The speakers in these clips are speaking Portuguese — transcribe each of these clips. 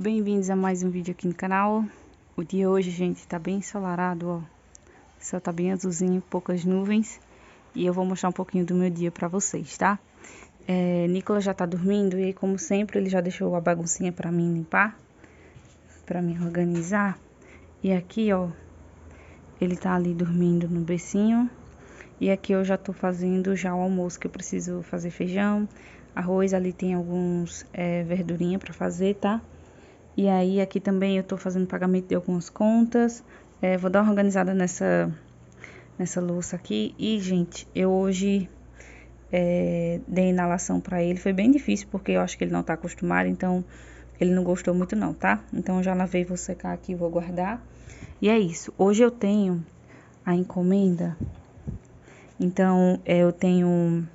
Bem-vindos a mais um vídeo aqui no canal. O dia hoje, gente, tá bem ensolarado, ó. O céu tá bem azulzinho, poucas nuvens. E eu vou mostrar um pouquinho do meu dia pra vocês, tá? Nicolas já tá dormindo e, como sempre, ele já deixou a baguncinha pra mim limpar, pra mim organizar. E aqui, ó, ele tá ali dormindo no bercinho. E aqui eu já tô fazendo já o almoço, que eu preciso fazer feijão, arroz. Ali tem alguns verdurinha pra fazer, tá? E aí, aqui também eu tô fazendo pagamento de algumas contas. Vou dar uma organizada nessa louça aqui. E, gente, eu hoje dei inalação pra ele. Foi bem difícil, porque eu acho que ele não tá acostumado, então ele não gostou muito não, tá? Então, eu já lavei, vou secar aqui e vou guardar. E é isso. Hoje eu tenho a encomenda. Então, eu tenho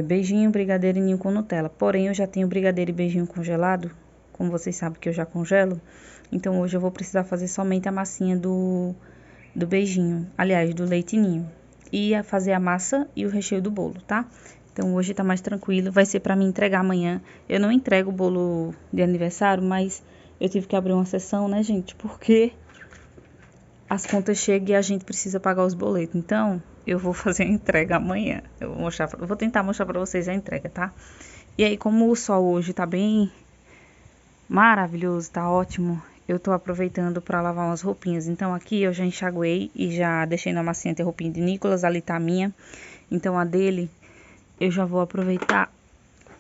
beijinho, brigadeiro e ninho com Nutella. Porém, eu já tenho brigadeiro e beijinho congelado, como vocês sabem que eu já congelo. Então, hoje eu vou precisar fazer somente a massinha do beijinho, aliás, do leite ninho. E fazer a massa e o recheio do bolo, tá? Então, hoje tá mais tranquilo, vai ser pra mim entregar amanhã. Eu não entrego o bolo de aniversário, mas eu tive que abrir uma sessão, né, gente? Porque as contas chegam e a gente precisa pagar os boletos. Então, eu vou fazer a entrega amanhã. Eu vou tentar mostrar pra vocês a entrega, tá? E aí, como o sol hoje tá bem maravilhoso, tá ótimo, eu tô aproveitando pra lavar umas roupinhas. Então, aqui eu já enxaguei e já deixei na massinha ter roupinha de Nicolas. Ali tá a minha. Então, a dele, eu já vou aproveitar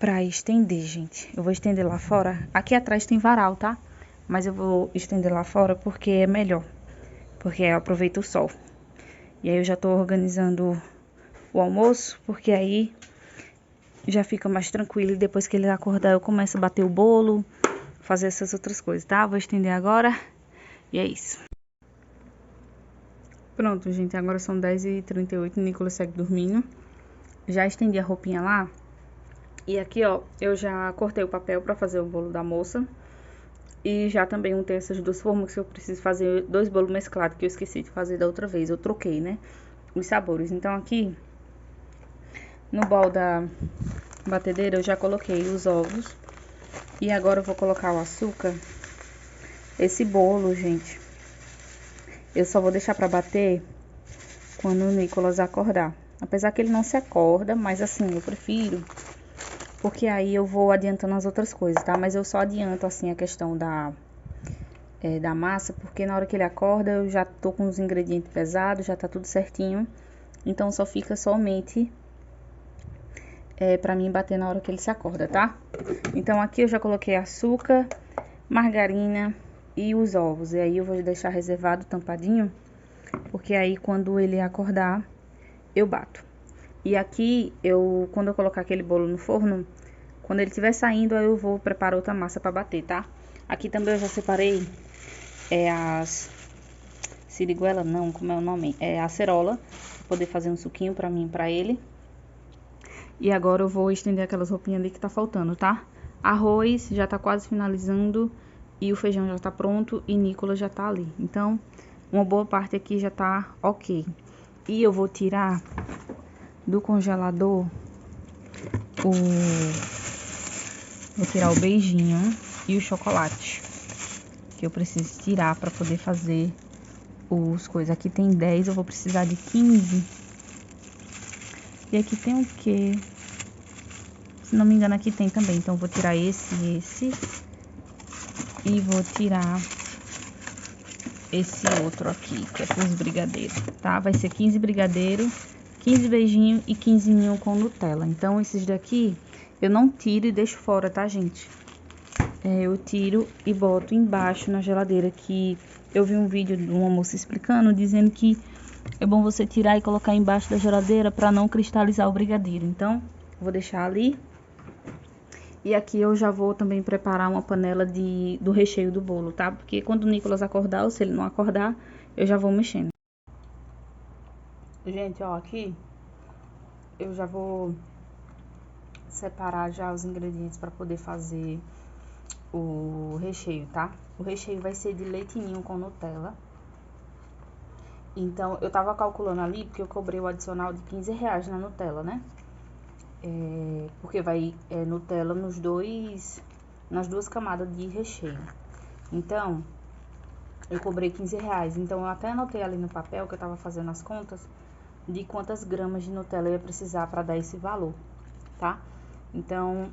pra estender, gente. Eu vou estender lá fora. Aqui atrás tem varal, tá? Mas eu vou estender lá fora porque é melhor. Porque eu aproveito o sol. E aí eu já tô organizando o almoço, porque aí já fica mais tranquilo. E depois que ele acordar, eu começo a bater o bolo, fazer essas outras coisas, tá? Vou estender agora. E é isso. Pronto, gente. Agora são 10h38. O Nicolas segue dormindo. Já estendi a roupinha lá. E aqui, ó, eu já cortei o papel pra fazer o bolo da moça. E já também untei essas duas formas, que eu preciso fazer 2 bolos mesclados, que eu esqueci de fazer da outra vez. Eu troquei, né, os sabores. Então, aqui no bol da batedeira eu já coloquei os ovos. E agora eu vou colocar o açúcar. Esse bolo, gente, eu só vou deixar pra bater quando o Nicolas acordar. Apesar que ele não se acorda, mas assim, eu prefiro, porque aí eu vou adiantando as outras coisas, tá? Mas eu só adianto, assim, a questão da massa, porque na hora que ele acorda eu já tô com os ingredientes pesados, já tá tudo certinho. Então só fica somente pra mim bater na hora que ele se acorda, tá? Então aqui eu já coloquei açúcar, margarina e os ovos. E aí eu vou deixar reservado, tampadinho, porque aí quando ele acordar, eu bato. E aqui, quando eu colocar aquele bolo no forno, quando ele estiver saindo, aí eu vou preparar outra massa pra bater, tá? Aqui também eu já separei as siriguela, não, como é o nome? É acerola, pra poder fazer um suquinho pra mim e pra ele. E agora eu vou estender aquelas roupinhas ali que tá faltando, tá? Arroz já tá quase finalizando e o feijão já tá pronto e Nicolas já tá ali. Então, uma boa parte aqui já tá ok. E eu vou tirar do congelador vou tirar o beijinho e o chocolate, que eu preciso tirar pra poder fazer os coisas. Aqui tem 10, eu vou precisar de 15. E aqui tem o quê? Se não me engano, aqui tem também. Então, eu vou tirar esse e esse. E vou tirar esse outro aqui, que é pros brigadeiros, tá? Vai ser 15 brigadeiro, 15 beijinho e 15 ninho com Nutella. Então, esses daqui eu não tiro e deixo fora, tá, gente? Eu tiro e boto embaixo na geladeira, que eu vi um vídeo de uma moça explicando, dizendo que é bom você tirar e colocar embaixo da geladeira pra não cristalizar o brigadeiro. Então, vou deixar ali. E aqui eu já vou também preparar uma panela do recheio do bolo, tá? Porque quando o Nicolas acordar, ou se ele não acordar, eu já vou mexendo. Gente, ó, aqui eu já vou separar já os ingredientes para poder fazer o recheio, tá? O recheio vai ser de leite ninho com Nutella. Então, eu tava calculando ali, porque eu cobrei o adicional de R$ 15 na Nutella, né? Porque vai Nutella nos dois nas 2 camadas de recheio. Então, eu cobrei R$15. Então, eu até anotei ali no papel que eu tava fazendo as contas de quantas gramas de Nutella eu ia precisar para dar esse valor, tá? Então,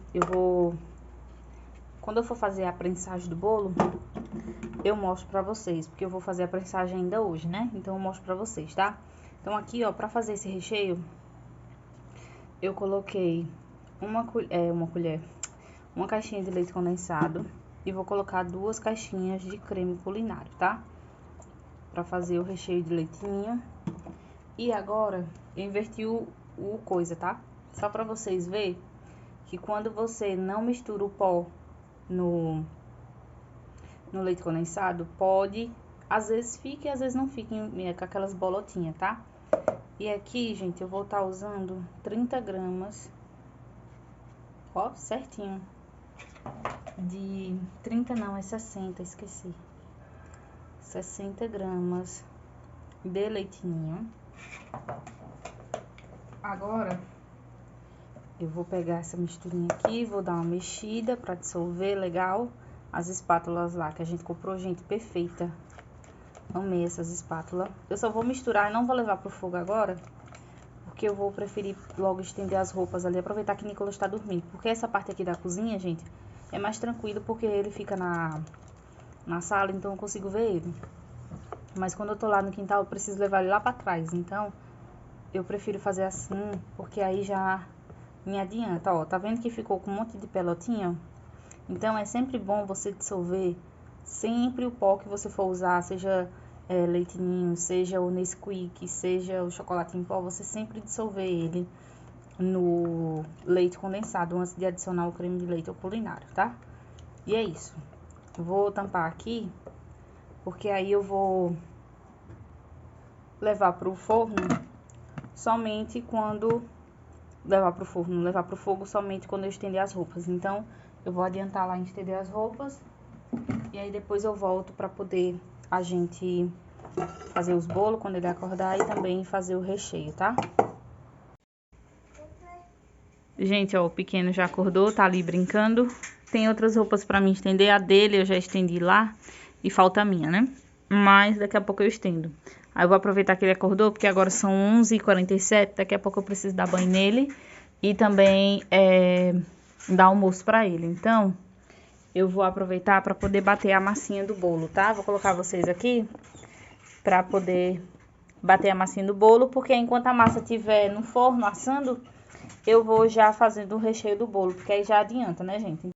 quando eu for fazer a prensagem do bolo, eu mostro pra vocês, porque eu vou fazer a prensagem ainda hoje, né? Então, eu mostro pra vocês, tá? Então, aqui, ó, pra fazer esse recheio, eu coloquei uma caixinha de leite condensado e vou colocar 2 caixinhas de creme culinário, tá? Pra fazer o recheio de leitinho. E agora, eu inverti o coisa, tá? Só pra vocês verem que quando você não mistura o pó no leite condensado, pode, às vezes fica e às vezes não fica com aquelas bolotinhas, tá? E aqui, gente, eu vou estar usando 30 gramas, ó, certinho, de 30 não, é 60, esqueci, 60 gramas de leitinho. Agora, eu vou pegar essa misturinha aqui, vou dar uma mexida pra dissolver legal. As espátulas lá que a gente comprou, gente, perfeita. Amei essas espátulas. Eu só vou misturar e não vou levar pro fogo agora, porque eu vou preferir logo estender as roupas ali, aproveitar que Nicolas tá dormindo. Porque essa parte aqui da cozinha, gente, é mais tranquilo, porque ele fica na sala, então eu consigo ver ele. Mas quando eu tô lá no quintal, eu preciso levar ele lá pra trás. Então, eu prefiro fazer assim, porque aí já me adianta, ó. Tá vendo que ficou com um monte de pelotinha? Então, é sempre bom você dissolver sempre o pó que você for usar, seja leite ninho, seja o Nesquik, seja o chocolate em pó, você sempre dissolver ele no leite condensado antes de adicionar o creme de leite ou culinário, tá? E é isso. Vou tampar aqui, porque aí eu vou levar pro forno somente quando... levar pro fogo somente quando eu estender as roupas. Então, eu vou adiantar lá em estender as roupas. E aí, depois eu volto pra poder a gente fazer os bolos quando ele acordar e também fazer o recheio, tá? Gente, ó, o pequeno já acordou, tá ali brincando. Tem outras roupas pra mim estender. A dele eu já estendi lá e falta a minha, né? Mas daqui a pouco eu estendo. Aí eu vou aproveitar que ele acordou, porque agora são 11h47. Daqui a pouco eu preciso dar banho nele e também dar almoço pra ele. Então, eu vou aproveitar pra poder bater a massinha do bolo, tá? Vou colocar vocês aqui pra poder bater a massinha do bolo, porque enquanto a massa estiver no forno assando, eu vou já fazendo o recheio do bolo, porque aí já adianta, né, gente?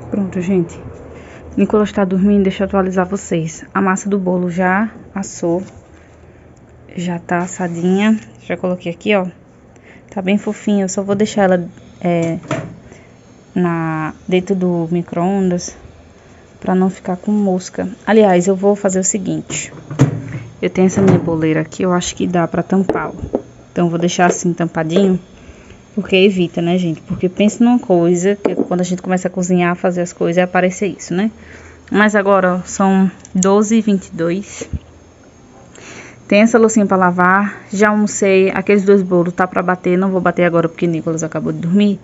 Pronto, gente. Nicolas tá dormindo, deixa eu atualizar vocês. A massa do bolo já assou. Já tá assadinha. Já coloquei aqui, ó. Tá bem fofinha, eu só vou deixar ela dentro do micro-ondas para não ficar com mosca. Aliás, eu vou fazer o seguinte. Eu tenho essa minha boleira aqui, eu acho que dá para tampá-lo. Então, eu vou deixar assim tampadinho, porque evita, né, gente? Porque pensa numa coisa, que quando a gente começa a cozinhar, fazer as coisas, é aparecer isso, né? Mas agora, ó, são 12h22. Tem essa loucinha para lavar. Já almocei, aqueles 2 bolos tá para bater. Não vou bater agora porque Nicolas acabou de dormir.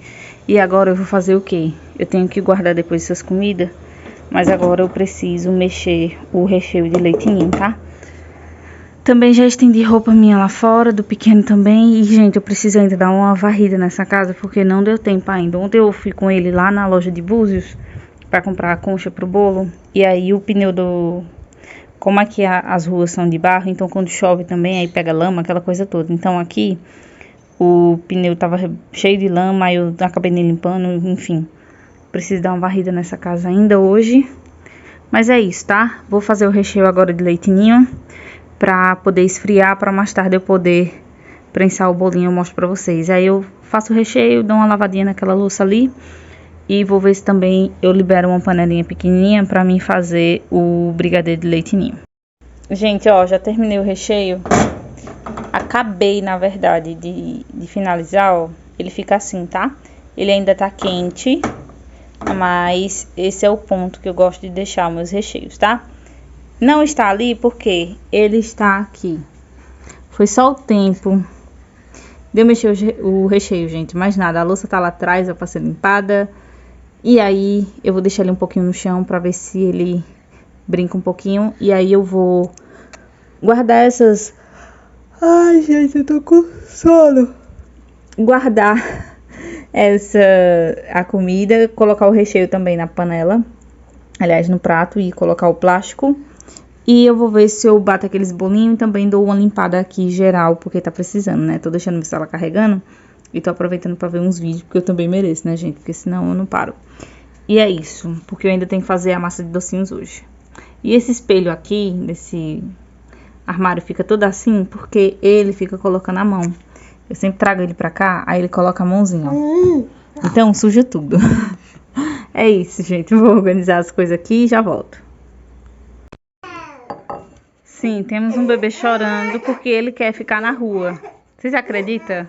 E agora eu vou fazer o quê? Eu tenho que guardar depois essas comidas. Mas agora eu preciso mexer o recheio de leite ninho, tá? Também já estendi roupa minha lá fora, do pequeno também. E, gente, eu preciso ainda dar uma varrida nessa casa, porque não deu tempo ainda. Ontem eu fui com ele lá na loja de Búzios para comprar a concha pro bolo. E aí o pneu do... Como aqui as ruas são de barro, então quando chove também, aí pega lama, aquela coisa toda. Então aqui o pneu tava cheio de lama, aí eu acabei nem limpando, enfim. Preciso dar uma varrida nessa casa ainda hoje. Mas é isso, tá? Vou fazer o recheio agora de leite ninho pra poder esfriar, pra mais tarde eu poder prensar o bolinho, eu mostro pra vocês. Aí eu faço o recheio, dou uma lavadinha naquela louça ali e vou ver se também eu libero uma panelinha pequenininha pra mim fazer o brigadeiro de leite ninho. Gente, ó, já terminei o recheio. Acabei, na verdade, de finalizar, ó. Ele fica assim, tá? Ele ainda tá quente, mas esse é o ponto que eu gosto de deixar meus recheios, tá? Não está ali porque ele está aqui. Foi só o tempo de eu mexer o recheio, gente. Mais nada, a louça tá lá atrás, vai pra ser limpada. E aí eu vou deixar ele um pouquinho no chão pra ver se ele brinca um pouquinho. E aí eu vou guardar essas... Ai, gente, eu tô com sono. Guardar a comida, colocar o recheio também na panela. Aliás, no prato, e colocar o plástico. E eu vou ver se eu bato aqueles bolinhos e também dou uma limpada aqui geral, porque tá precisando, né? Tô deixando minha sala carregando e tô aproveitando pra ver uns vídeos, porque eu também mereço, né, gente? Porque senão eu não paro. E é isso, porque eu ainda tenho que fazer a massa de docinhos hoje. E esse espelho aqui, desse armário, fica todo assim, porque ele fica colocando a mão. Eu sempre trago ele pra cá, aí ele coloca a mãozinha, ó. Então, suja tudo. É isso, gente. Vou organizar as coisas aqui e já volto. Sim, temos um bebê chorando porque ele quer ficar na rua. Vocês acreditam?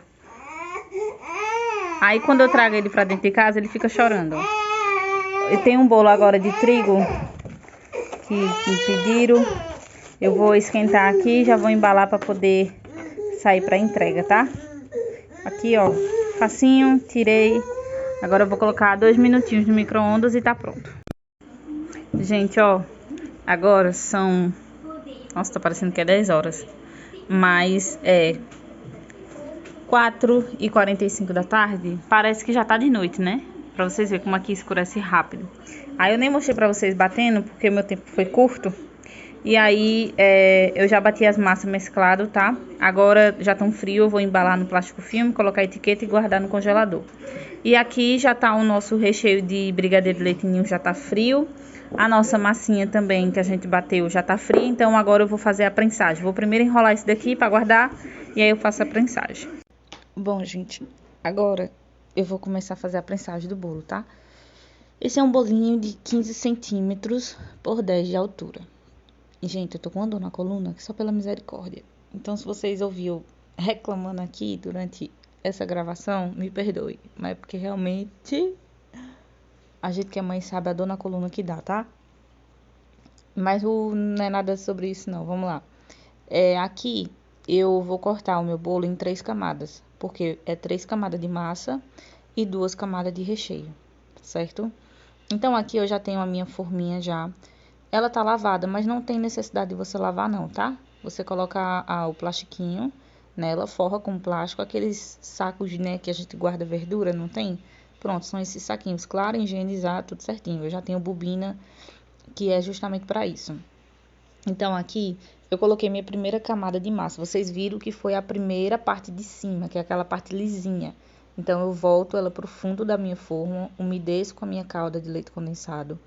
Aí quando eu trago ele pra dentro de casa, ele fica chorando. Eu tenho um bolo agora de trigo que pediram. Eu vou esquentar aqui e já vou embalar pra poder sair pra entrega, tá? Aqui, ó, facinho, tirei. Agora eu vou colocar 2 minutinhos no micro-ondas e tá pronto. Gente, ó, agora são... Nossa, tá parecendo que é 10 horas. Mas é 4h45 da tarde. Parece que já tá de noite, né? Pra vocês verem como aqui escurece rápido. Aí eu nem mostrei pra vocês batendo, porque meu tempo foi curto. E aí eu já bati as massas mesclado, tá? Agora já tão frio, eu vou embalar no plástico filme, colocar a etiqueta e guardar no congelador. E aqui já tá o nosso recheio de brigadeiro de leite ninho, já tá frio. A nossa massinha também, que a gente bateu, já tá fria. Então agora eu vou fazer a prensagem. Vou primeiro enrolar esse daqui pra guardar e aí eu faço a prensagem. Bom, gente, agora eu vou começar a fazer a prensagem do bolo, tá? Esse é um bolinho de 15 centímetros por 10 de altura. E, gente, eu tô com uma dor na coluna que só pela misericórdia. Então, se vocês ouviram reclamando aqui durante essa gravação, me perdoe. Mas é porque realmente a gente que é mãe sabe a dor na coluna que dá, tá? Mas não é nada sobre isso, não. Vamos lá. Aqui eu vou cortar o meu bolo em 3 camadas. Porque é 3 camadas de massa e 2 camadas de recheio, certo? Então, aqui eu já tenho a minha forminha já. Ela tá lavada, mas não tem necessidade de você lavar não, tá? Você coloca o plastiquinho nela, forra com plástico, aqueles sacos, né, que a gente guarda verdura, não tem? Pronto, são esses saquinhos, claro, higienizar, tudo certinho. Eu já tenho bobina, que é justamente para isso. Então, aqui, eu coloquei minha primeira camada de massa. Vocês viram que foi a primeira parte de cima, que é aquela parte lisinha. Então, eu volto ela pro fundo da minha forma, umedeço com a minha calda de leite condensado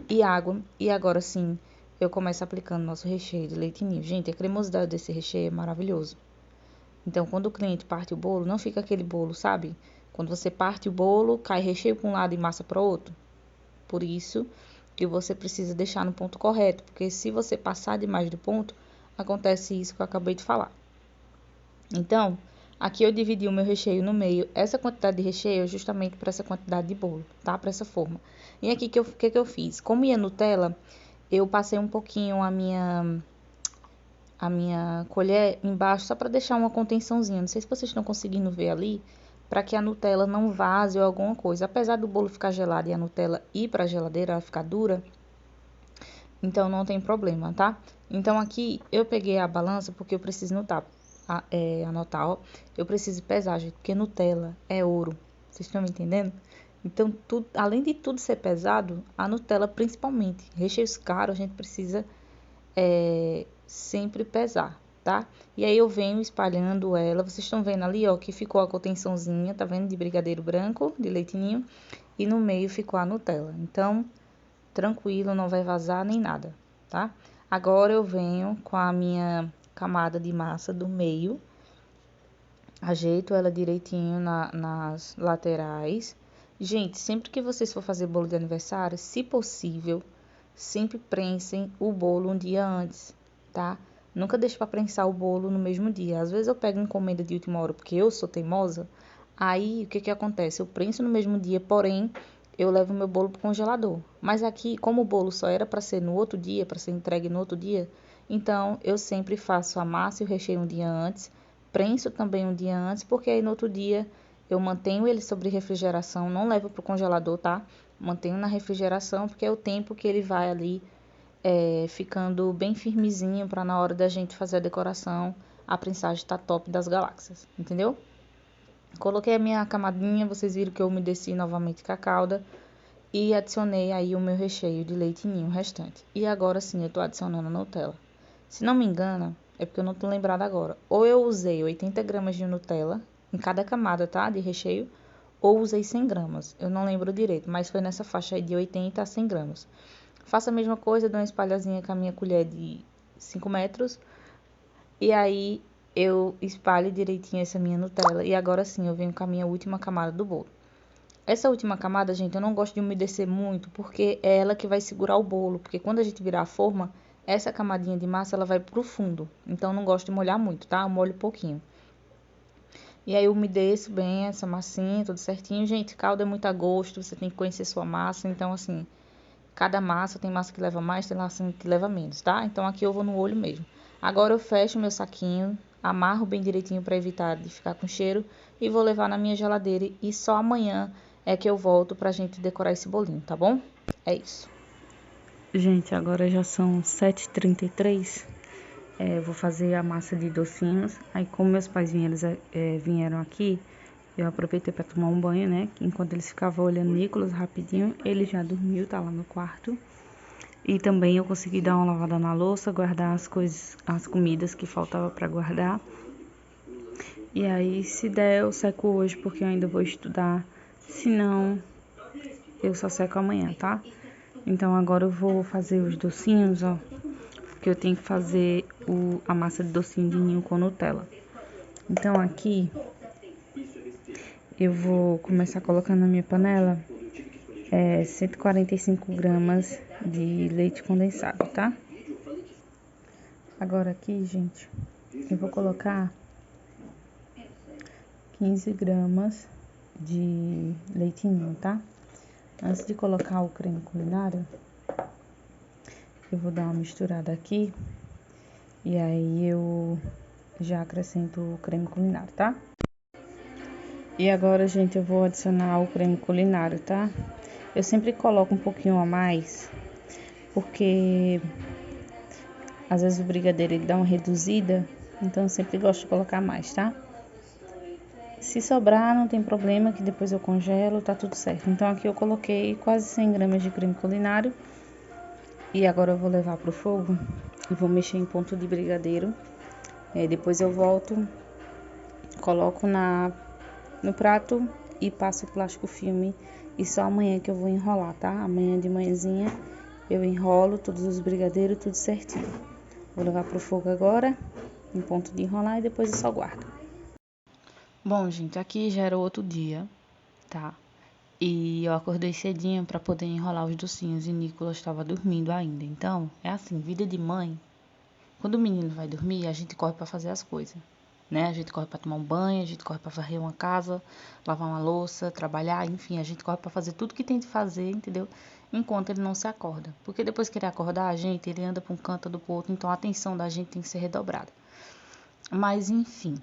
e água. E agora sim, eu começo aplicando nosso recheio de leite ninho. Gente, a cremosidade desse recheio é maravilhoso. Então, quando o cliente parte o bolo, não fica aquele bolo, sabe? Quando você parte o bolo, cai recheio para um lado e massa para o outro. Por isso que você precisa deixar no ponto correto, porque se você passar demais do ponto, acontece isso que eu acabei de falar. Então, aqui eu dividi o meu recheio no meio. Essa quantidade de recheio é justamente para essa quantidade de bolo, tá? Para essa forma. E aqui, o que eu fiz? Como ia Nutella, eu passei um pouquinho a minha colher embaixo, só para deixar uma contençãozinha. Não sei se vocês estão conseguindo ver ali, para que a Nutella não vaze ou alguma coisa. Apesar do bolo ficar gelado e a Nutella ir para a geladeira, ela ficar dura, então não tem problema, tá? Então aqui eu peguei a balança porque eu preciso anotar, ó. Eu preciso pesar, gente, porque Nutella é ouro. Vocês estão me entendendo? Então, além de tudo ser pesado, a Nutella principalmente, recheios caros, a gente precisa sempre pesar, tá? E aí eu venho espalhando ela. Vocês estão vendo ali, ó, que ficou a contençãozinha, tá vendo? De brigadeiro branco, de leite ninho. E no meio ficou a Nutella. Então, tranquilo, não vai vazar nem nada, tá? Agora eu venho com a minha camada de massa do meio. Ajeito ela direitinho nas laterais. Gente, sempre que vocês for fazer bolo de aniversário, se possível, sempre prensem o bolo um dia antes, tá? Nunca deixe para prensar o bolo no mesmo dia. Às vezes eu pego encomenda de última hora porque eu sou teimosa. Aí, o que que acontece? Eu prenso no mesmo dia, porém, eu levo meu bolo pro congelador. Mas aqui, como o bolo só era para ser no outro dia, para ser entregue no outro dia, então eu sempre faço a massa e o recheio um dia antes, prenso também um dia antes, porque aí no outro dia eu mantenho ele sobre refrigeração, não levo pro congelador, tá? Mantenho na refrigeração, porque é o tempo que ele vai ali ficando bem firmezinho para na hora da gente fazer a decoração, a prensagem tá top das galáxias, entendeu? Coloquei a minha camadinha, vocês viram que eu umedeci novamente com a calda e adicionei aí o meu recheio de leite ninho restante. E agora sim eu tô adicionando a Nutella. Se não me engano, é porque eu não tô lembrada agora. Ou eu usei 80 gramas de Nutella em cada camada, tá? De recheio, ou usei 100 gramas. Eu não lembro direito, mas foi nessa faixa aí de 80 a 100 gramas. Faço a mesma coisa, dou uma espalhazinha com a minha colher de 5 metros. E aí eu espalho direitinho essa minha Nutella. E agora sim eu venho com a minha última camada do bolo. Essa última camada, gente, eu não gosto de umedecer muito, porque é ela que vai segurar o bolo. Porque quando a gente virar a forma, essa camadinha de massa, ela vai pro fundo. Então, eu não gosto de molhar muito, tá? Eu molho pouquinho. E aí, eu umedeço bem essa massinha, tudo certinho. Gente, calda é muito a gosto, você tem que conhecer sua massa. Então, assim, cada massa, tem massa que leva mais, tem massa que leva menos, tá? Então, aqui eu vou no olho mesmo. Agora, eu fecho meu saquinho, amarro bem direitinho para evitar de ficar com cheiro. E vou levar na minha geladeira e só amanhã é que eu volto pra gente decorar esse bolinho, tá bom? É isso. Gente, agora já são 7h33. Vou fazer a massa de docinhos. Aí, como meus pais vieram aqui, eu aproveitei para tomar um banho, né? Enquanto eles ficavam olhando Nicolas rapidinho, ele já dormiu, tá lá no quarto. E também eu consegui dar uma lavada na louça, guardar as comidas que faltava para guardar. E aí, se der, eu seco hoje, porque eu ainda vou estudar. Se não, eu só seco amanhã, tá? Então, agora eu vou fazer os docinhos, ó. Porque eu tenho que fazer a massa de docinho de ninho com Nutella. Então, aqui, eu vou começar colocando na minha panela 145 gramas de leite condensado, tá? Agora aqui, gente, eu vou colocar 15 gramas de leite ninho, tá? Antes de colocar o creme culinário, eu vou dar uma misturada aqui e aí eu já acrescento o creme culinário, tá? E agora, gente, eu vou adicionar o creme culinário, tá? Eu sempre coloco um pouquinho a mais, porque às vezes o brigadeiro ele dá uma reduzida, então eu sempre gosto de colocar mais, tá? Se sobrar, não tem problema, que depois eu congelo, tá tudo certo. Então, aqui eu coloquei quase 100 gramas de creme culinário. E agora eu vou levar pro fogo e vou mexer em ponto de brigadeiro. Depois eu volto, coloco no prato e passo o plástico filme. E só amanhã que eu vou enrolar, tá? Amanhã de manhãzinha eu enrolo todos os brigadeiros, tudo certinho. Vou levar pro fogo agora, em ponto de enrolar, e depois eu só guardo. Bom, gente, aqui já era outro dia. tá? E eu acordei cedinho pra poder enrolar os docinhos e Nicolas estava dormindo ainda. Então, é assim, vida de mãe. Quando o menino vai dormir, a gente corre pra fazer as coisas, né? A gente corre pra tomar um banho, a gente corre pra varrer uma casa, lavar uma louça, trabalhar, enfim, a gente corre pra fazer tudo que tem de fazer, entendeu? Enquanto ele não se acorda. Porque depois que ele acordar, ele anda pra um canto do outro, então a atenção da gente tem que ser redobrada. Mas, enfim,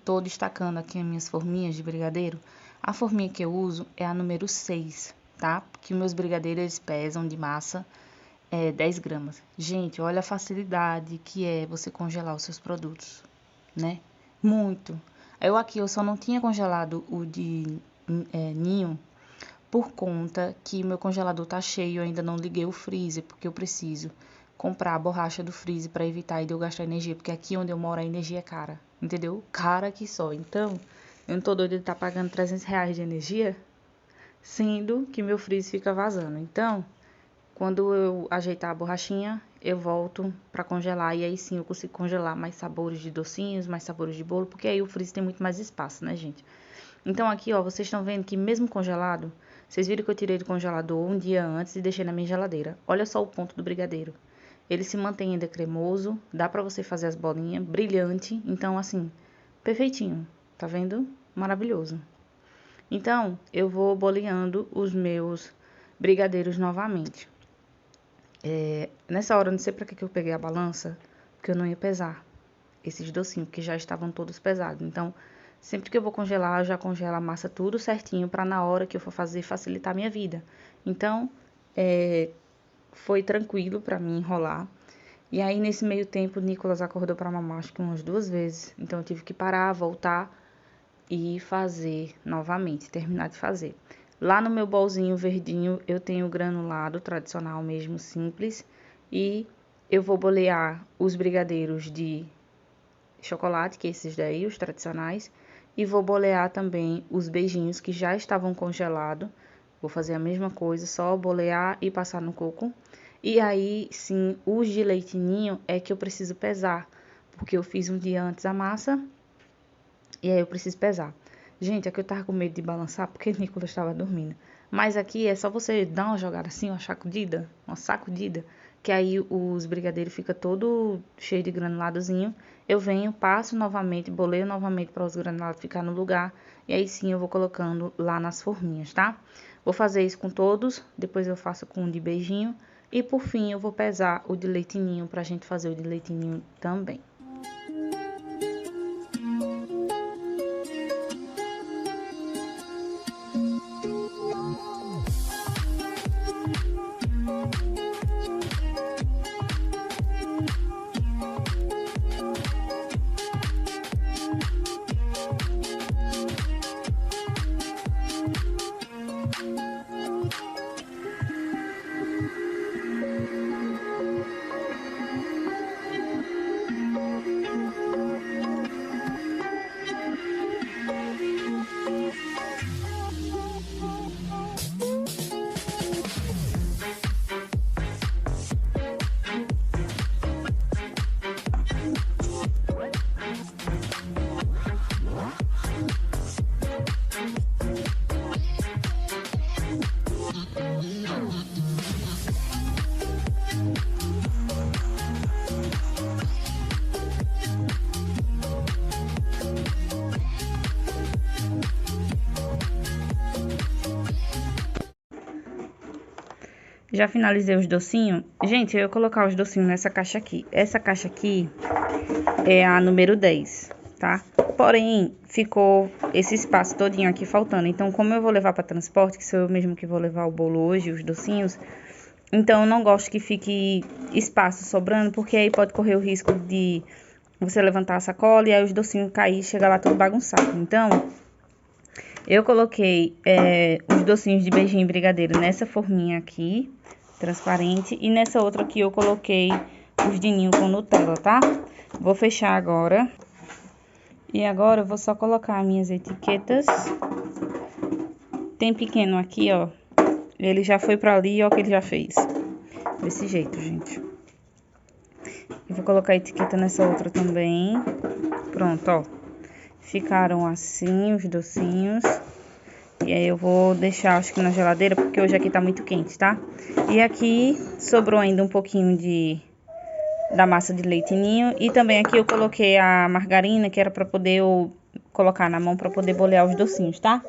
tô destacando aqui as minhas forminhas de brigadeiro. A forminha que eu uso é a número 6, tá? Porque meus brigadeiros, eles pesam de massa 10 gramas. Gente, olha a facilidade que é você congelar os seus produtos, né? Muito. Eu só não tinha congelado o de ninho por conta que meu congelador tá cheio, eu ainda não liguei o freezer, porque eu preciso comprar a borracha do freezer para evitar de eu gastar energia, porque aqui onde eu moro a energia é cara, entendeu? Cara que só. Então, eu não tô doida de estar pagando R$ 300 de energia, sendo que meu freezer fica vazando. Então, quando eu ajeitar a borrachinha, eu volto para congelar e aí sim eu consigo congelar mais sabores de docinhos, mais sabores de bolo, porque aí o freezer tem muito mais espaço, né, gente? Então aqui, ó, vocês estão vendo que mesmo congelado, vocês viram que eu tirei do congelador um dia antes e deixei na minha geladeira. Olha só o ponto do brigadeiro. Ele se mantém ainda cremoso, dá pra você fazer as bolinhas, brilhante, então assim, perfeitinho, tá vendo? Maravilhoso. Então, eu vou boleando os meus brigadeiros novamente. Nessa hora, eu não sei pra que eu peguei a balança, porque eu não ia pesar esses docinhos, porque já estavam todos pesados. Então, sempre que eu vou congelar, eu já congelo a massa tudo certinho, pra na hora que eu for fazer, facilitar a minha vida. Então, foi tranquilo pra mim enrolar. E aí, nesse meio tempo, o Nicolas acordou pra mamar, acho que umas 2 vezes. Então, eu tive que parar, voltar e fazer novamente, terminar de fazer. Lá no meu bolzinho verdinho, eu tenho o granulado tradicional mesmo, simples. E eu vou bolear os brigadeiros de chocolate, que esses daí, os tradicionais. E vou bolear também os beijinhos que já estavam congelados. Vou fazer a mesma coisa, só bolear e passar no coco. E aí, sim, os de leite ninho é que eu preciso pesar. Porque eu fiz um dia antes a massa. E aí eu preciso pesar. Gente, aqui eu tava com medo de balançar porque o Nicolas estava dormindo. Mas aqui é só você dar uma jogada assim, uma sacudida, que aí os brigadeiros ficam todo cheio de granuladozinho. Eu venho, passo novamente, boleio novamente para os granulados ficar no lugar. E aí sim eu vou colocando lá nas forminhas, tá? Vou fazer isso com todos, depois eu faço com o de beijinho. E por fim eu vou pesar o de leitinho pra gente fazer o de leitinho também. Já finalizei os docinhos. Gente, eu ia colocar os docinhos nessa caixa aqui. Essa caixa aqui é a número 10, tá? Porém, ficou esse espaço todinho aqui faltando. Então, como eu vou levar para transporte, que sou eu mesmo que vou levar o bolo hoje, os docinhos, então eu não gosto que fique espaço sobrando, porque aí pode correr o risco de você levantar a sacola e aí os docinhos cair e chegar lá tudo bagunçado. Então, eu coloquei os docinhos de beijinho e brigadeiro nessa forminha aqui, transparente. E nessa outra aqui eu coloquei os de ninho com Nutella, tá? Vou fechar agora. E agora eu vou só colocar minhas etiquetas. Tem pequeno aqui, ó. Ele já foi pra ali, ó, o que ele já fez. Desse jeito, gente. Eu vou colocar a etiqueta nessa outra também. Pronto, ó. ficaram assim os docinhos. E aí eu vou deixar, acho que na geladeira, porque hoje aqui tá muito quente, tá? E aqui sobrou ainda um pouquinho da massa de leite ninho. E também aqui eu coloquei a margarina, que era pra poder eu colocar na mão pra poder bolear os docinhos, tá?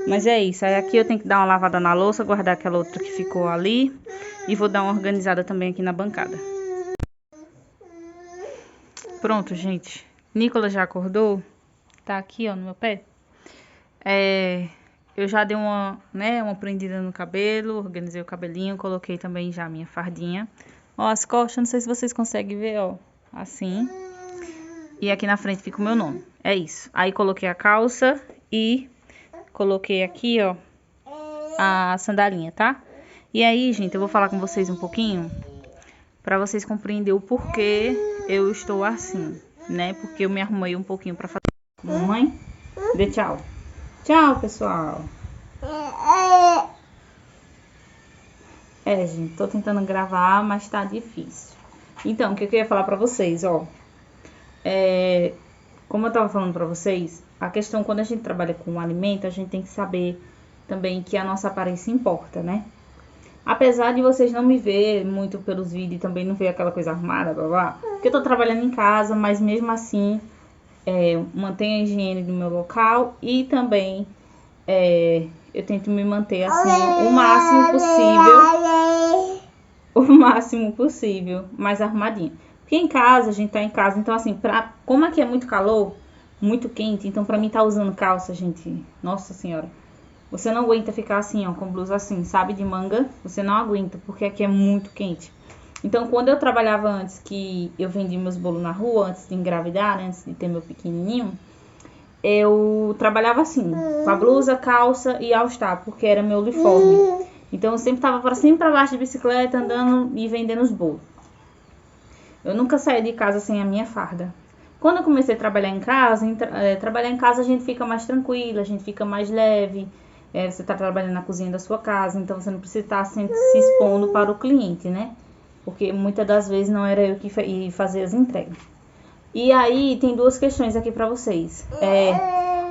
Mas é isso, aí aqui eu tenho que dar uma lavada na louça, guardar aquela outra que ficou ali. E vou dar uma organizada também aqui na bancada. Pronto, gente. Nicolas já acordou. Tá aqui, ó, no meu pé. Eu já dei uma prendida no cabelo, organizei o cabelinho, coloquei também já a minha fardinha. Ó, as costas, não sei se vocês conseguem ver, ó, assim. E aqui na frente fica o meu nome. É isso. Aí coloquei a calça e coloquei aqui, ó, a sandalinha, tá? E aí, gente, eu vou falar com vocês um pouquinho pra vocês compreenderem o porquê eu estou assim, né? Porque eu me arrumei um pouquinho pra fazer. Mamãe, dê tchau. Tchau, pessoal. Gente, tô tentando gravar, mas tá difícil. Então, o que eu queria falar pra vocês, ó. Como eu tava falando pra vocês, a questão quando a gente trabalha com alimento, a gente tem que saber também que a nossa aparência importa, né? Apesar de vocês não me ver muito pelos vídeos e também não ver aquela coisa arrumada, blá blá, porque eu tô trabalhando em casa, mas mesmo assim, mantenho a higiene do meu local e também eu tento me manter assim o máximo possível, mais arrumadinha. Porque em casa, a gente tá em casa, então assim, como aqui é muito calor, muito quente, então pra mim tá usando calça, gente, nossa senhora, você não aguenta ficar assim, ó, com blusa assim, sabe, de manga, você não aguenta, porque aqui é muito quente. Então, quando eu trabalhava antes, que eu vendia meus bolos na rua, antes de engravidar, né, antes de ter meu pequenininho, eu trabalhava assim, com a blusa, calça e all-star, porque era meu uniforme. Então, eu sempre tava pra cima e pra baixo de bicicleta, andando e vendendo os bolos. Eu nunca saía de casa sem a minha farda. Quando eu comecei a trabalhar em casa, a gente fica mais tranquila, a gente fica mais leve. Você tá trabalhando na cozinha da sua casa, então você não precisa estar sempre se expondo para o cliente, né? Porque muitas das vezes não era eu que ia fazer as entregas. E aí, tem duas questões aqui pra vocês.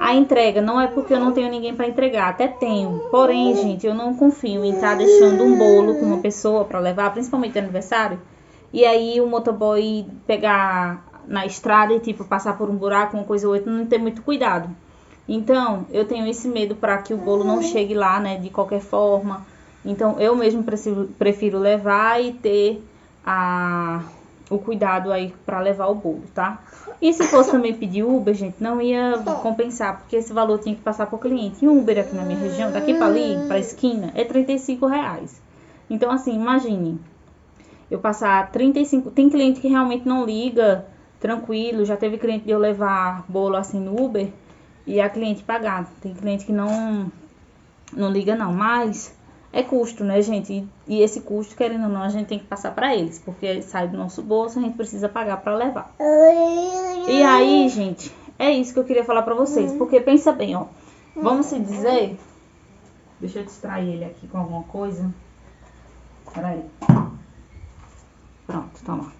A entrega não é porque eu não tenho ninguém pra entregar, até tenho. Porém, gente, eu não confio em estar deixando um bolo com uma pessoa pra levar, principalmente de aniversário. E aí o motoboy pegar na estrada e tipo passar por um buraco, uma coisa ou outra, não ter muito cuidado. Então, eu tenho esse medo para que o bolo não chegue lá, né, de qualquer forma. Então, eu mesmo prefiro levar e ter o cuidado aí para levar o bolo, tá? E se fosse também pedir Uber, gente, não ia compensar, porque esse valor tinha que passar pro cliente. E um Uber aqui na minha região, daqui para ali, para a esquina, é R$35. Então, assim, imagine eu passar 35... Tem cliente que realmente não liga, tranquilo. Já teve cliente de eu levar bolo assim no Uber e a cliente pagar. Tem cliente que não liga não, mas é custo, né, gente? E esse custo, querendo ou não, a gente tem que passar para eles, porque sai do nosso bolso, a gente precisa pagar para levar. E aí, gente, é isso que eu queria falar para vocês, porque pensa bem, ó. Vamos se dizer... Deixa eu distrair ele aqui com alguma coisa. Peraí. Pronto, toma.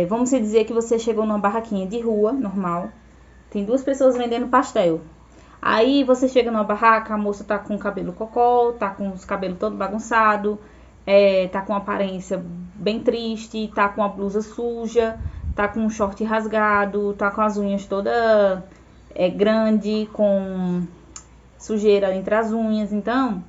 Vamos se dizer que você chegou numa barraquinha de rua, normal. Tem duas pessoas vendendo pastel. Aí você chega numa barraca, a moça tá com o cabelo cocó, tá com os cabelos todo bagunçado, tá com uma aparência bem triste, tá com a blusa suja, tá com um short rasgado, tá com as unhas toda grande, com sujeira entre as unhas. Então,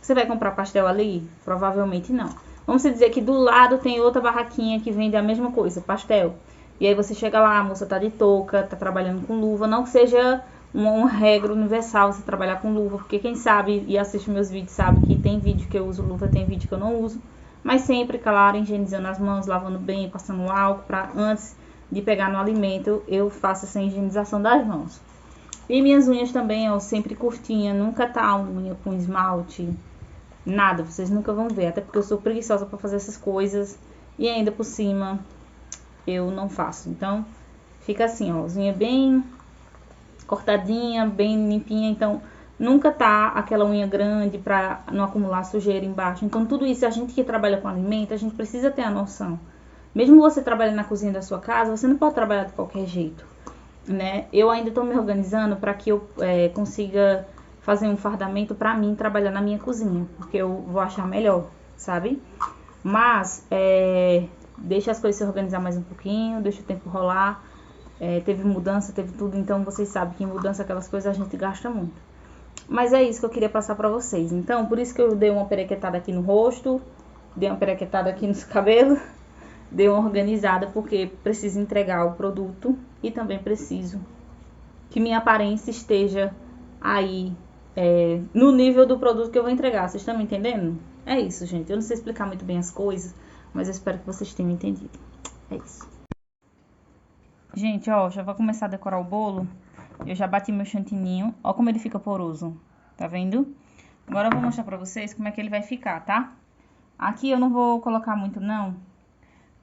você vai comprar pastel ali? Provavelmente não. Vamos dizer que do lado tem outra barraquinha que vende a mesma coisa, pastel. E aí você chega lá, a moça tá de touca, tá trabalhando com luva. Não que seja uma regra universal você trabalhar com luva, porque quem sabe e assiste meus vídeos sabe que tem vídeo que eu uso luva, tem vídeo que eu não uso. Mas sempre, claro, higienizando as mãos, lavando bem, passando álcool, pra antes de pegar no alimento, eu faço essa higienização das mãos. E minhas unhas também, ó, sempre curtinha, nunca tá a unha com esmalte. Nada, vocês nunca vão ver, até porque eu sou preguiçosa pra fazer essas coisas. E ainda por cima, eu não faço. Então, fica assim, ó, unha bem cortadinha, bem limpinha. Então, nunca tá aquela unha grande pra não acumular sujeira embaixo. Então, tudo isso, a gente que trabalha com alimento, a gente precisa ter a noção. Mesmo você trabalhando na cozinha da sua casa, você não pode trabalhar de qualquer jeito. né? Eu ainda tô me organizando para que eu consiga fazer um fardamento para mim trabalhar na minha cozinha, porque eu vou achar melhor, sabe? Mas deixa as coisas se organizar mais um pouquinho, deixa o tempo rolar. Teve mudança, teve tudo, então vocês sabem que em mudança aquelas coisas a gente gasta muito. Mas é isso que eu queria passar pra vocês. Então, por isso que eu dei uma perequetada aqui no rosto, dei uma perequetada aqui nos cabelos, dei uma organizada, porque preciso entregar o produto e também preciso que minha aparência esteja aí no nível do produto que eu vou entregar. Vocês estão me entendendo? É isso, gente. Eu não sei explicar muito bem as coisas, mas eu espero que vocês tenham entendido. É isso. Gente, ó, já vou começar a decorar o bolo. Eu já bati meu chantininho. Ó como ele fica poroso. Tá vendo? Agora eu vou mostrar pra vocês como é que ele vai ficar, tá? Aqui eu não vou colocar muito, não.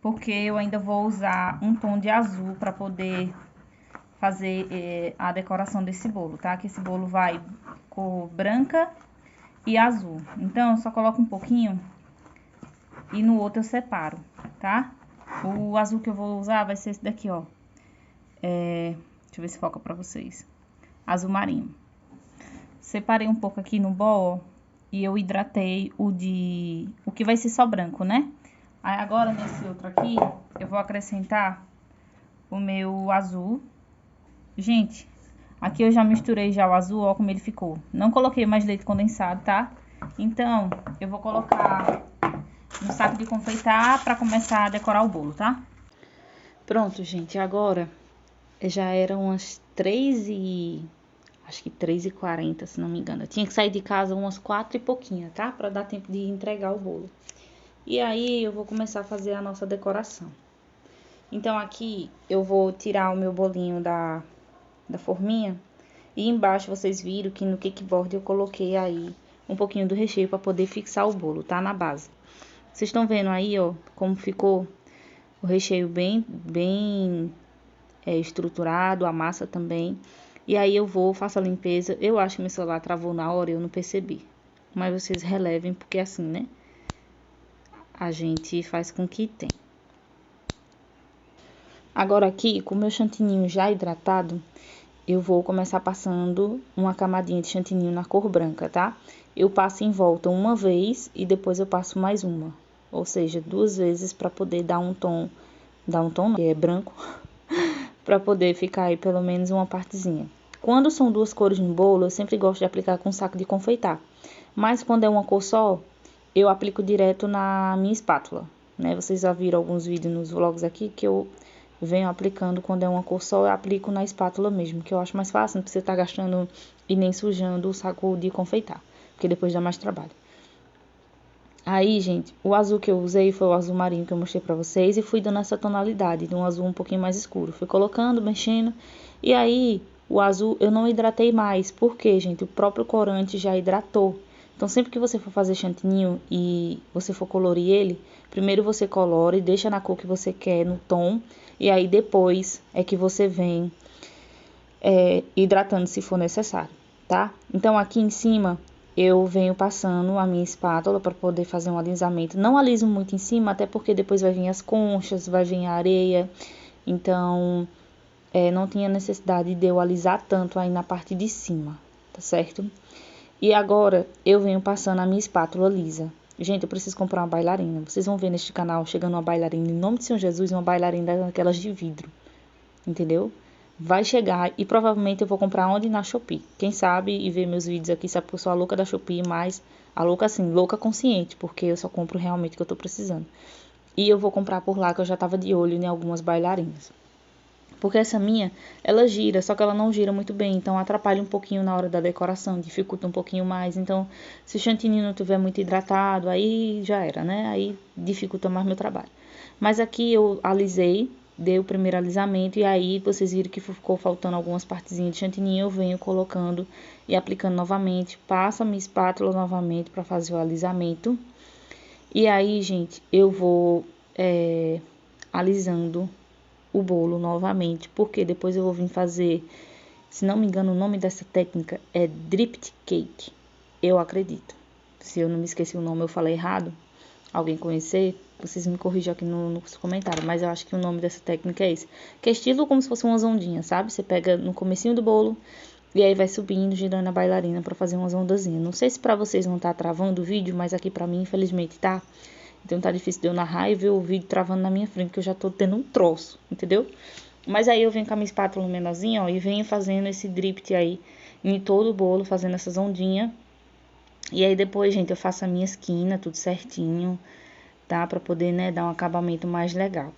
Porque eu ainda vou usar um tom de azul pra poder fazer a decoração desse bolo, tá? Que esse bolo vai cor branca e azul. Então, eu só coloco um pouquinho e no outro eu separo, tá? O azul que eu vou usar vai ser esse daqui, ó. Deixa eu ver se foca pra vocês. Azul marinho. Separei um pouco aqui no bol e eu hidratei o que vai ser só branco, né? Aí agora nesse outro aqui eu vou acrescentar o meu azul. Gente, aqui eu já misturei já o azul, ó como ele ficou. Não coloquei mais leite condensado, tá? Então eu vou colocar no saco de confeitar pra começar a decorar o bolo, tá? Pronto, gente, agora já eram umas 3h40, se não me engano. Eu tinha que sair de casa umas 4 e pouquinho, tá? Pra dar tempo de entregar o bolo. E aí eu vou começar a fazer a nossa decoração. Então aqui eu vou tirar o meu bolinho da forminha. E embaixo vocês viram que no cakeboard eu coloquei aí um pouquinho do recheio pra poder fixar o bolo, tá? Na base. Vocês estão vendo aí, ó, como ficou o recheio bem estruturado, a massa também. E aí eu faço a limpeza. Eu acho que meu celular travou na hora, eu não percebi. Mas vocês relevem, porque assim, né? A gente faz com que tem. Agora aqui, com o meu chantininho já hidratado, eu vou começar passando uma camadinha de chantininho na cor branca, tá? Eu passo em volta uma vez e depois eu passo mais uma. Ou seja, 2 vezes para poder dar um tom não, que é branco, para poder ficar aí pelo menos uma partezinha. Quando são 2 cores no bolo, eu sempre gosto de aplicar com saco de confeitar. Mas quando é uma cor só, eu aplico direto na minha espátula, né? Vocês já viram alguns vídeos nos vlogs aqui que eu venho aplicando quando é uma cor só, eu aplico na espátula mesmo, que eu acho mais fácil, não precisa estar gastando e nem sujando o saco de confeitar, porque depois dá mais trabalho. Aí, gente, o azul que eu usei foi o azul marinho que eu mostrei pra vocês e fui dando essa tonalidade de um azul um pouquinho mais escuro. Fui colocando, mexendo, e aí o azul eu não hidratei mais, porque, gente, o próprio corante já hidratou. Então, sempre que você for fazer chantininho e você for colorir ele, primeiro você colore e deixa na cor que você quer, no tom, e aí depois é que você vem hidratando se for necessário, tá? Então, aqui em cima eu venho passando a minha espátula para poder fazer um alisamento. Não aliso muito em cima, até porque depois vai vir as conchas, vai vir a areia. Então, não tinha necessidade de eu alisar tanto aí na parte de cima, tá certo? E agora, eu venho passando a minha espátula lisa. Gente, eu preciso comprar uma bailarina. Vocês vão ver neste canal chegando uma bailarina, em nome de Senhor Jesus, uma bailarina daquelas de vidro. Entendeu? Vai chegar e provavelmente eu vou comprar onde? Na Shopee. Quem sabe e ver meus vídeos aqui sabe que eu sou a louca da Shopee, mas a louca assim, louca consciente, porque eu só compro realmente o que eu tô precisando. E eu vou comprar por lá, que eu já tava de olho em algumas bailarinas. Porque essa minha, ela gira, só que ela não gira muito bem, então atrapalha um pouquinho na hora da decoração, dificulta um pouquinho mais. Então, se o chantininho não estiver muito hidratado, aí já era, né? Aí dificulta mais meu trabalho. Mas aqui eu alisei, dei o primeiro alisamento e aí vocês viram que ficou faltando algumas partezinhas de chantininho, eu venho colocando e aplicando novamente. Passo a minha espátula novamente para fazer o alisamento. E aí, gente, eu vou alisando o bolo novamente, porque depois eu vou vir fazer, se não me engano, o nome dessa técnica é Dripped Cake, eu acredito. Se eu não me esqueci o nome, eu falei errado, alguém conhecer, Vocês me corrijam aqui nos comentários, mas eu acho que o nome dessa técnica é esse. Que é estilo como se fosse umas ondinhas, sabe? Você pega no comecinho do bolo e aí vai subindo, girando a bailarina pra fazer umas ondazinhas. Não sei se pra vocês não tá travando o vídeo, mas aqui pra mim, infelizmente, tá. Então tá difícil de eu narrar e ver o vídeo travando na minha frente, que eu já tô tendo um troço, entendeu? Mas aí eu venho com a minha espátula menorzinha, ó, e venho fazendo esse drift aí em todo o bolo, fazendo essas ondinhas. E aí depois, gente, eu faço a minha esquina, tudo certinho, tá? Pra poder, né, dar um acabamento mais legal.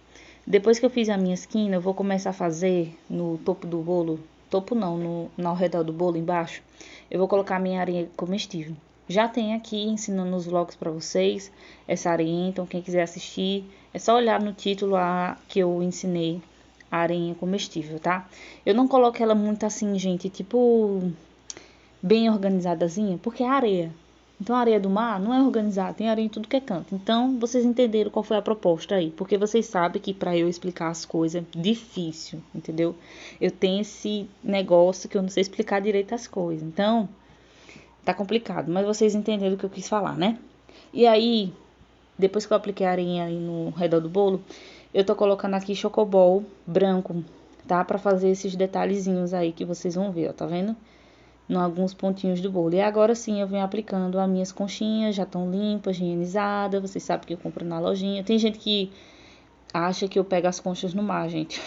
Depois que eu fiz a minha esquina, eu vou começar a fazer no topo do bolo, topo não, ao redor do bolo embaixo, eu vou colocar a minha areia comestível. Já tem aqui ensinando nos vlogs pra vocês essa areia, então quem quiser assistir, é só olhar no título que eu ensinei a areinha comestível, tá? Eu não coloco ela muito assim, gente, tipo, bem organizadazinha, porque é areia. Então, a areia do mar não é organizada, tem areia em tudo que é canto. Então, vocês entenderam qual foi a proposta aí. Porque vocês sabem que pra eu explicar as coisas é difícil, entendeu? Eu tenho esse negócio que eu não sei explicar direito as coisas. Então, tá complicado. Mas vocês entenderam o que eu quis falar, né? E aí, depois que eu apliquei a areinha aí no redor do bolo, eu tô colocando aqui chocobol branco, tá? Pra fazer esses detalhezinhos aí que vocês vão ver, ó, tá vendo? Em alguns pontinhos do bolo. E agora sim eu venho aplicando as minhas conchinhas, já estão limpas, higienizadas. Vocês sabem que eu compro na lojinha. Tem gente que acha que eu pego as conchas no mar, gente.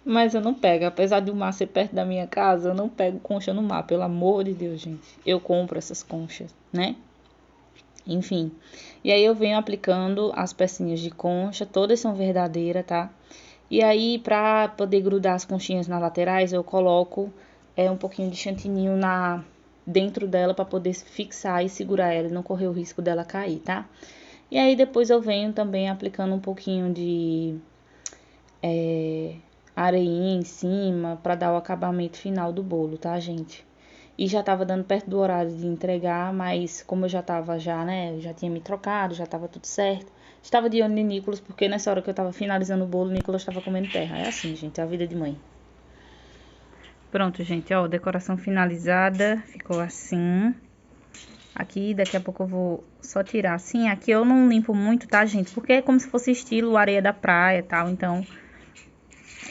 Mas eu não pego. Apesar de o mar ser perto da minha casa, eu não pego concha no mar. Pelo amor de Deus, gente. Eu compro essas conchas, né? Enfim. E aí eu venho aplicando as pecinhas de concha. Todas são verdadeiras, tá? E aí, pra poder grudar as conchinhas nas laterais, eu coloco um pouquinho de chantininho dentro dela para poder fixar e segurar ela e não correr o risco dela cair, tá? E aí depois eu venho também aplicando um pouquinho de areinha em cima para dar o acabamento final do bolo, tá, gente? E já tava dando perto do horário de entregar, mas como eu já tava né, já tinha me trocado, já tava tudo certo. Estava de olho em Nicolas, porque nessa hora que eu tava finalizando o bolo, o Nicolas tava comendo terra. É assim, gente, a vida de mãe. Pronto, gente, ó, decoração finalizada, ficou assim. Aqui, daqui a pouco eu vou só tirar assim. Aqui eu não limpo muito, tá, gente? Porque é como se fosse estilo areia da praia e tal, então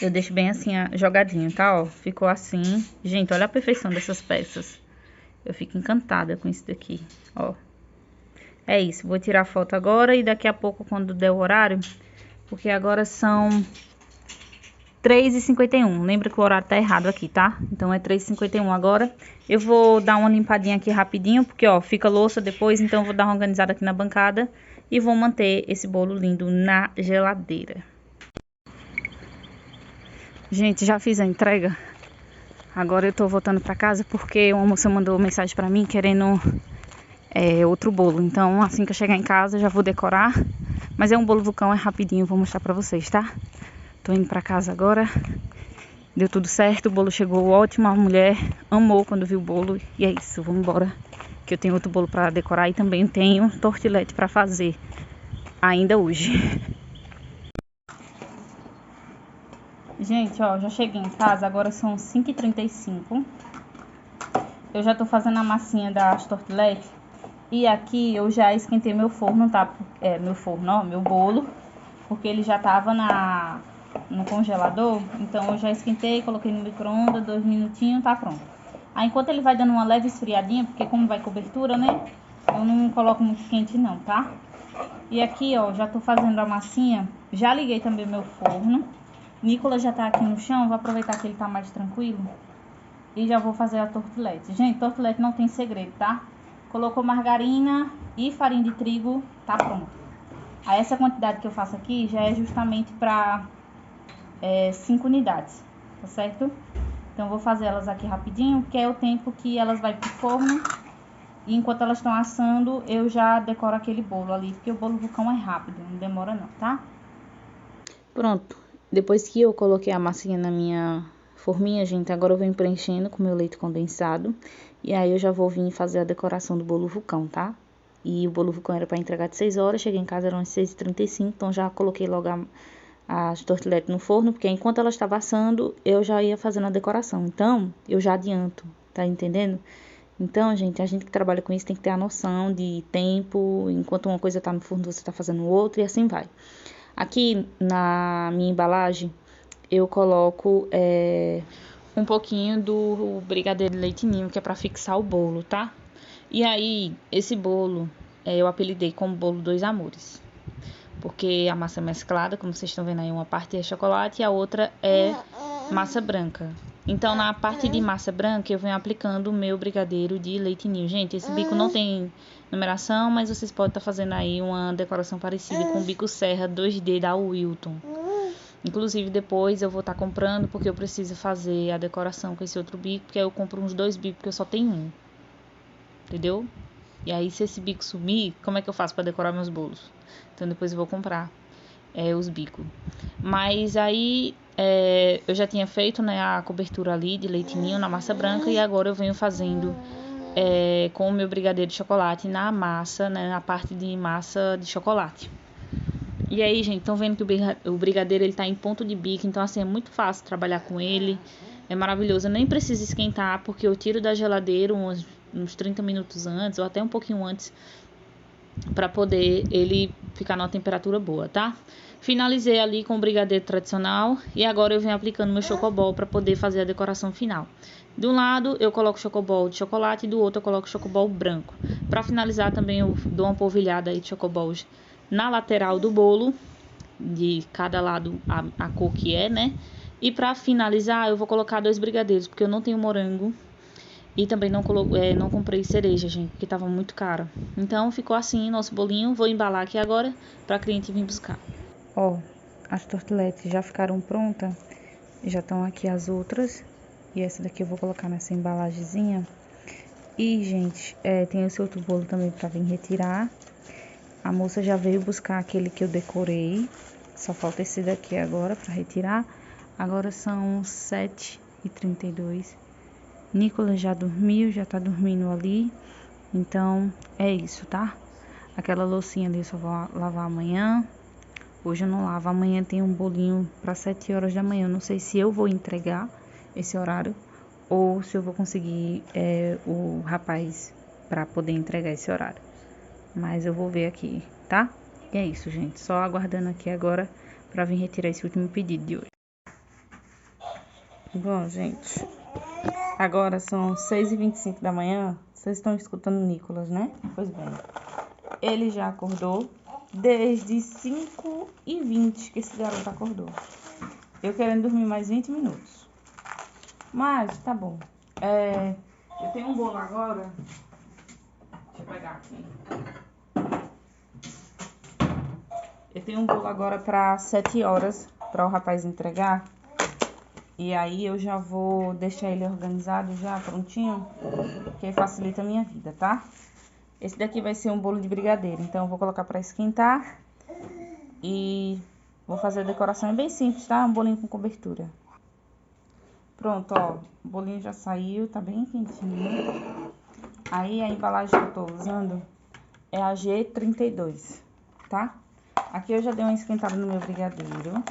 eu deixo bem assim, jogadinho, tá, ó. Ficou assim. Gente, olha a perfeição dessas peças. Eu fico encantada com isso daqui, ó. É isso, vou tirar a foto agora e daqui a pouco, quando der o horário, porque agora são 3h51. Lembra que o horário tá errado aqui, tá? Então é 3h51 agora. Eu vou dar uma limpadinha aqui rapidinho, porque ó, fica louça depois, então eu vou dar uma organizada aqui na bancada e vou manter esse bolo lindo na geladeira. Gente, já fiz a entrega. Agora eu tô voltando pra casa porque uma moça mandou mensagem pra mim querendo outro bolo. Então, assim que eu chegar em casa, eu já vou decorar. Mas é um bolo vulcão, é rapidinho, vou mostrar pra vocês, tá? Tô indo pra casa agora. Deu tudo certo, o bolo chegou ótimo. A mulher amou quando viu o bolo. E é isso, vamos embora. Que eu tenho outro bolo pra decorar e também tenho tortilete pra fazer ainda hoje. Gente, ó, já cheguei em casa. Agora são 5h35. Eu já tô fazendo a massinha das tortiletes. E aqui eu já esquentei meu forno, tá? Meu forno, ó, meu bolo. Porque ele já tava no congelador. Então eu já esquentei, coloquei no micro-ondas, 2 minutinhos, tá pronto. Aí enquanto ele vai dando uma leve esfriadinha, porque como vai cobertura, né? Eu não coloco muito quente não, tá? E aqui, ó, já tô fazendo a massinha. Já liguei também meu forno. Nicolas já tá aqui no chão, vou aproveitar que ele tá mais tranquilo. E já vou fazer a tortilete. Gente, tortilete não tem segredo, tá? Colocou margarina e farinha de trigo, tá pronto. Aí essa quantidade que eu faço aqui já é justamente para 5 unidades, tá certo? Então eu vou fazer elas aqui rapidinho, que é o tempo que elas vai pro forno. E enquanto elas estão assando, eu já decoro aquele bolo ali, porque o bolo vulcão é rápido, não demora não, tá? Pronto, depois que eu coloquei a massinha na minha forminha, gente, agora eu venho preenchendo com meu leite condensado. E aí eu já vou vir fazer a decoração do bolo vulcão, tá? E o bolo vulcão era para entregar de 6 horas, cheguei em casa eram 6h35, então já coloquei logo as tortiletes no forno, porque enquanto ela estava assando, eu já ia fazendo a decoração. Então, eu já adianto, tá entendendo? Então, gente, a gente que trabalha com isso tem que ter a noção de tempo, enquanto uma coisa tá no forno, você tá fazendo outra e assim vai. Aqui na minha embalagem, eu coloco um pouquinho do brigadeiro de leite ninho, que é pra fixar o bolo, tá? E aí, esse bolo, eu apelidei como bolo Dois Amores. Porque a massa é mesclada, como vocês estão vendo aí, uma parte é chocolate e a outra é massa branca. Então, na parte de massa branca, eu venho aplicando o meu brigadeiro de leite ninho. Gente, esse bico não tem numeração, mas vocês podem estar fazendo aí uma decoração parecida com o bico serra 2D da Wilton. Inclusive, depois eu vou estar comprando, porque eu preciso fazer a decoração com esse outro bico, porque aí eu compro uns 2 bicos, porque eu só tenho um. Entendeu? E aí, se esse bico sumir, como é que eu faço para decorar meus bolos? Então, depois eu vou comprar os bicos. Mas aí, eu já tinha feito, né, a cobertura ali de leite ninho na massa branca. E agora eu venho fazendo com o meu brigadeiro de chocolate na massa, né, na parte de massa de chocolate. E aí, gente, estão vendo que o brigadeiro ele tá em ponto de bico. Então, assim, é muito fácil trabalhar com ele. É maravilhoso. Eu nem preciso esquentar, porque eu tiro da geladeira uns 30 minutos antes, ou até um pouquinho antes, para poder ele ficar numa temperatura boa, tá? Finalizei ali com o brigadeiro tradicional e agora eu venho aplicando meu chocobol para poder fazer a decoração final. De um lado eu coloco chocobol de chocolate e do outro eu coloco chocobol branco. Para finalizar também eu dou uma polvilhada aí de chocobols na lateral do bolo, de cada lado a cor que é, né? E para finalizar eu vou colocar 2 brigadeiros, porque eu não tenho morango. E também não comprei cereja, gente, porque tava muito cara. Então ficou assim nosso bolinho. Vou embalar aqui agora para cliente vir buscar. Ó, as torteletes já ficaram prontas. Já estão aqui as outras. E essa daqui eu vou colocar nessa embalagemzinha. E, gente, tem esse outro bolo também para vir retirar. A moça já veio buscar aquele que eu decorei. Só falta esse daqui agora para retirar. Agora são 7h32. Nicolas já dormiu, já tá dormindo ali. Então, é isso, tá? Aquela loucinha ali eu só vou lavar amanhã. Hoje eu não lavo. Amanhã tem um bolinho para 7 horas da manhã. Eu não sei se eu vou entregar esse horário ou se eu vou conseguir o rapaz para poder entregar esse horário. Mas eu vou ver aqui, tá? E é isso, gente. Só aguardando aqui agora para vir retirar esse último pedido de hoje. Bom, gente, agora são 6h25 da manhã. Vocês estão escutando o Nicolas, né? Pois bem, ele já acordou desde 5h20 que esse garoto acordou. Eu querendo dormir mais 20 minutos. Mas, tá bom. Eu tenho um bolo agora. Deixa eu pegar aqui. Eu tenho um bolo agora para 7 horas para o rapaz entregar. E aí eu já vou deixar ele organizado já, prontinho, que facilita a minha vida, tá? Esse daqui vai ser um bolo de brigadeiro, então eu vou colocar para esquentar e vou fazer a decoração, é bem simples, tá? Um bolinho com cobertura. Pronto, ó, o bolinho já saiu, tá bem quentinho. Aí a embalagem que eu tô usando é a G32, tá? Aqui eu já dei uma esquentada no meu brigadeiro.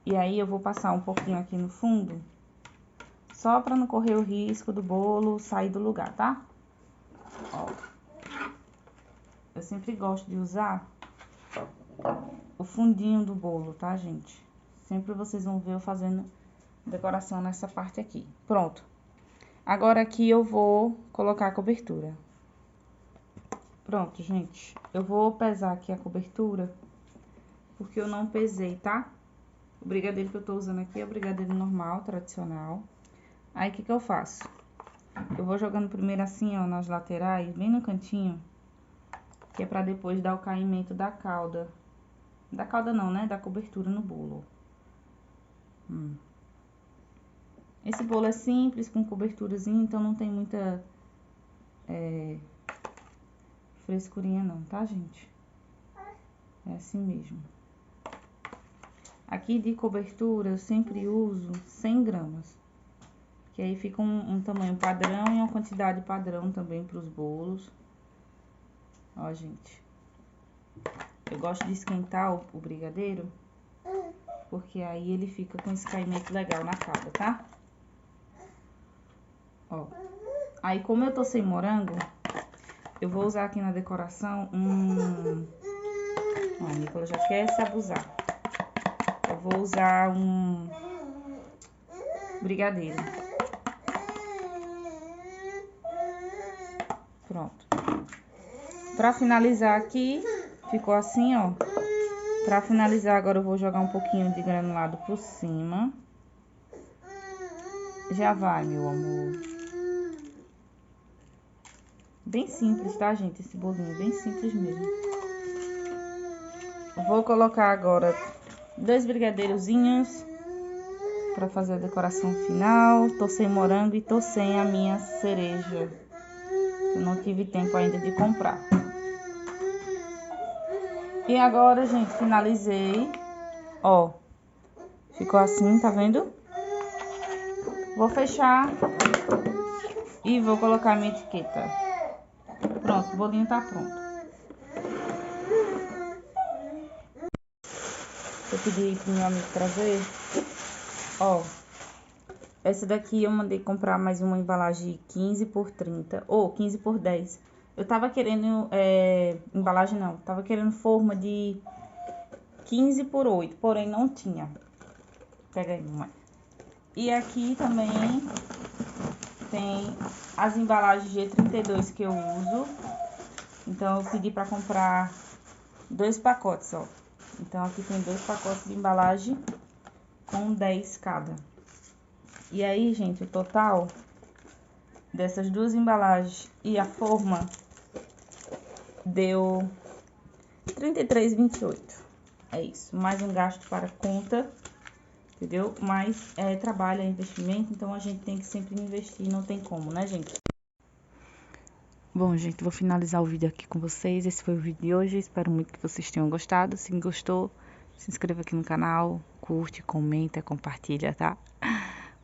E aí eu vou passar um pouquinho aqui no fundo, só pra não correr o risco do bolo sair do lugar, tá? Ó. Eu sempre gosto de usar o fundinho do bolo, tá, gente? Sempre vocês vão ver eu fazendo decoração nessa parte aqui. Pronto. Agora aqui eu vou colocar a cobertura. Pronto, gente. Eu vou pesar aqui a cobertura, porque eu não pesei, tá? O brigadeiro que eu tô usando aqui é o brigadeiro normal, tradicional. Aí, o que que eu faço? Eu vou jogando primeiro assim, ó, nas laterais, bem no cantinho, que é pra depois dar o caimento da calda. Da calda não, né? Da cobertura no bolo. Esse bolo é simples, com coberturazinha, então não tem muita frescurinha não, tá, gente? É assim mesmo. Aqui de cobertura eu sempre uso 100 gramas. Que aí fica um tamanho padrão e uma quantidade padrão também pros bolos. Ó, gente. Eu gosto de esquentar o brigadeiro, porque aí ele fica com esse caimento legal na calda, tá? Ó. Aí, como eu tô sem morango, eu vou usar aqui na decoração Ó, a Nicola já quer se abusar. Eu vou usar um brigadeiro. Pronto. Pra finalizar aqui, ficou assim, ó. Pra finalizar, agora eu vou jogar um pouquinho de granulado por cima. Já vai, meu amor. Bem simples, tá, gente? Esse bolinho, bem simples mesmo. Vou colocar agora 2 brigadeirozinhos pra fazer a decoração final. Tô sem morango e tô sem a minha cereja. Eu não tive tempo ainda de comprar. E agora, gente, finalizei. Ó, ficou assim, tá vendo? Vou fechar e vou colocar minha etiqueta. Pronto, o bolinho tá pronto. Eu pedi pro meu amigo trazer. Ó, essa daqui eu mandei comprar mais uma embalagem 15 por 30 ou 15 por 10. Eu tava querendo, embalagem não, tava querendo forma de 15 por 8, porém não tinha. Pega aí, mamãe. E aqui também tem as embalagens G32 que eu uso. Então eu pedi pra comprar 2 pacotes, ó. Então aqui tem 2 pacotes de embalagem com 10 cada. E aí, gente, o total dessas 2 embalagens e a forma deu 33,28. É isso, mais um gasto para conta, entendeu? Mais trabalho, é investimento, então a gente tem que sempre investir, não tem como, né, gente? Bom, gente, vou finalizar o vídeo aqui com vocês. Esse foi o vídeo de hoje, espero muito que vocês tenham gostado. Se gostou, se inscreva aqui no canal, curte, comenta, compartilha, tá?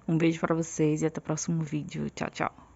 Um beijo pra vocês e até o próximo vídeo. Tchau, tchau.